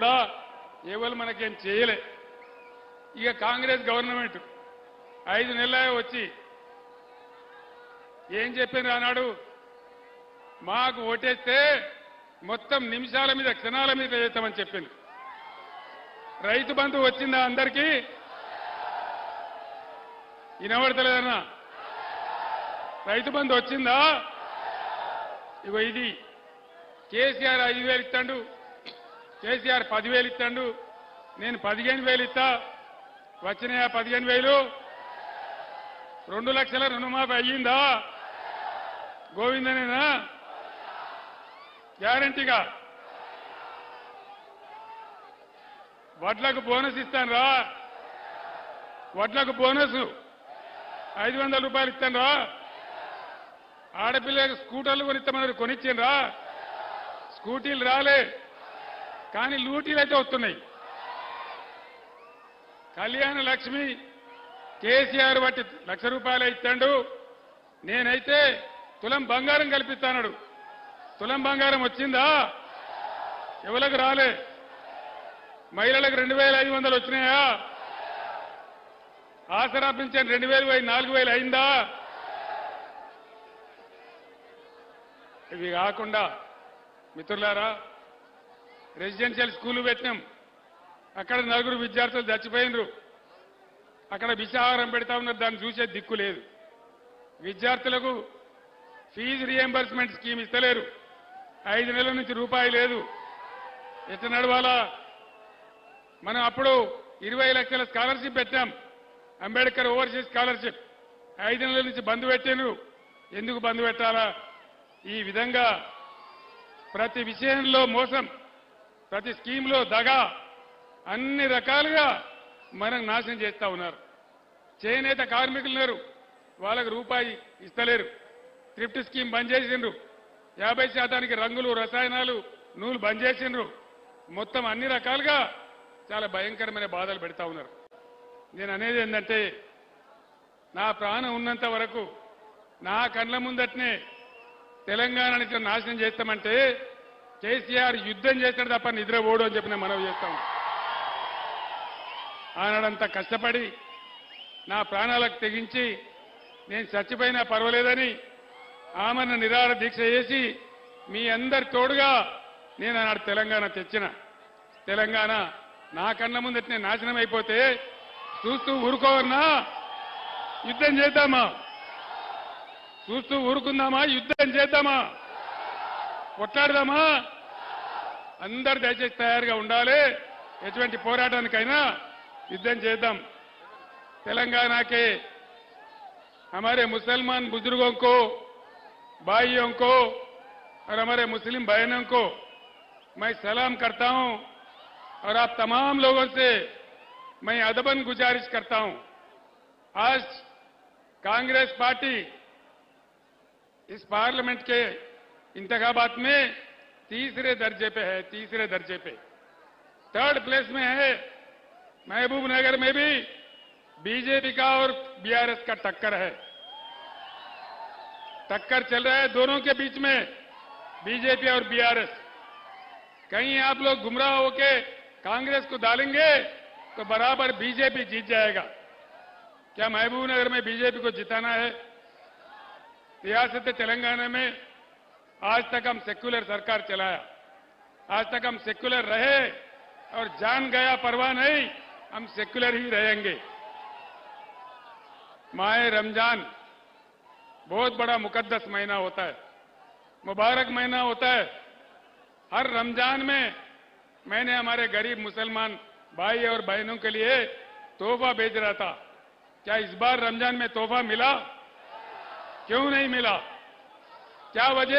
కూడా ఎవరు మనకేం చేయలే. ఇక కాంగ్రెస్ గవర్నమెంట్ 5 నెలలే వచ్చి ఏం చెప్పింది అన్నాడు, మాకు ఓటేస్తే మొత్తం నిమిషాల మీద క్షణాల మీద చేస్తామని చెప్పింది. రైతు బంధు వచ్చిందా అందరికీ? వినబడతలేదన్నా? రైతు బంధు వచ్చిందా? ఇగో ఇది కేసీఆర్ 5,000 ఇస్తాడు, కేసీఆర్ 10,000 ఇస్తాడు, నేను 15,000 ఇస్తా. వచ్చినాయా 15,000? 2 లక్షల రుణమాఫీ అయ్యిందా? గోవిందనేనా? గ్యారంటీగా. వడ్లకు బోనస్ ఇస్తాను రా, వడ్లకు బోనస్ 500 రూపాయలు ఇస్తాను రా. ఆడపిల్లలకు స్కూటర్లు కొనిస్తామన్నారు, కొనిచ్చిండ్రా? స్కూటీలు రాలే, కానీ లూటీలు అయితే వస్తున్నాయి. కళ్యాణ లక్ష్మి కేసీఆర్ బట్టి 1,00,000 రూపాయలు ఇస్తాడు, నేనైతే తులం బంగారం కల్పిస్తాడు. తులం బంగారం వచ్చిందా? ఎవరికి రాలే. మహిళలకు 2,500 వచ్చినాయా? ఆసరా పింఛన్ 2,000 పోయి 4,000 అయిందా? ఇవి కాకుండా మిత్రులారా, రెసిడెన్షియల్ స్కూలు పెట్టినాం. అక్కడ 4 విద్యార్థులు చచ్చిపోయినరు. అక్కడ విషాహారం పెడతా ఉన్నారు, దాన్ని చూసే దిక్కు లేదు. విద్యార్థులకు ఫీజు రియంబర్స్మెంట్ స్కీమ్ ఇస్తలేరు. 5 నెలల నుంచి రూపాయి లేదు. ఎట్లా నడవాలా? మనం అప్పుడు 20 లక్షల స్కాలర్షిప్ పెట్టాం, అంబేద్కర్ ఓవర్సీస్ స్కాలర్షిప్. 5 నెలల నుంచి బంద్ పెట్టారు. ఎందుకు బంద్ పెట్టాలా? ఈ విధంగా ప్రతి విషయంలో మోసం, ప్రతి స్కీమ్లో దగా, అన్ని రకాలుగా మనం నాశనం చేస్తా ఉన్నారు. చేనేత కార్మికులు ఉన్నారు, వాళ్ళకు రూపాయి ఇస్తలేరు. థ్రిఫ్ట్ స్కీమ్ బంద్ చేసిండ్రు. 50% రంగులు, రసాయనాలు, నూలు బంద్ చేసిండ్రు. మొత్తం అన్ని రకాలుగా చాలా భయంకరమైన బాధలు పెడతా ఉన్నారు. నేను అనేది ఏంటంటే, నా ప్రాణం ఉన్నంత వరకు నా కళ్ళ ముందటనే తెలంగాణని ఇట్లా నాశనం చేస్తామంటే కేసీఆర్ యుద్ధం చేస్తాడు తప్ప నిద్ర ఓడు అని చెప్పి నేను మనవి చేస్తాం. ఆనాడంతా కష్టపడి నా ప్రాణాలకు తెగించి నేను చచ్చిపోయినా పర్వాలేదని ఆమరణ నిరాహార దీక్ష చేసి మీ అందరి తోడుగా నేను ఆనాడు తెలంగాణ తెచ్చిన. తెలంగాణ నా కళ్ళ ముందటనే నాశనం అయిపోతే చూస్తూ ఊరుకోవన్నా? యుద్ధం చేద్దామా? చూస్తూ ఊరుకుందామా? యుద్ధం చేద్దామా? కొట్లాడదామా? అందరు దయచేసి తయారుగా ఉండాలి. ఎటువంటి పోరాటానికైనా యుద్ధం చేద్దాం. तेलंगाना के हमारे मुसलमान बुजुर्गों को, भाइयों को और हमारे मुस्लिम बहनों को मैं सलाम करता हूं और आप तमाम लोगों से मैं अदबन गुजारिश करता हूं। आज कांग्रेस पार्टी इस पार्लियामेंट के इंतखाबात में तीसरे दर्जे पे है, तीसरे दर्जे पे 3rd प्लेस में है। महबूब नगर में भी बीजेपी का और बीआरएस का टक्कर है, टक्कर चल रहा है दोनों के बीच में, बीजेपी और बीआरएस। कहीं आप लोग गुमराह होके कांग्रेस को डालेंगे तो बराबर बीजेपी जीत जाएगा। क्या महबूब नगर में बीजेपी को जिताना है? रियासत तेलंगाना में आज तक हम सेक्युलर सरकार चलाया, आज तक हम सेक्युलर रहे और जान गया परवाह नहीं, हम सेक्युलर ही रहेंगे। माह रमजान बहुत बड़ा मुकद्दस महीना होता है, मुबारक महीना होता है। हर रमजान में मैंने हमारे गरीब मुसलमान भाई और बहनों के लिए तोहफा भेज रहा था। क्या इस बार रमजान में तोहफा मिला? क्यों नहीं मिला? क्या वजह?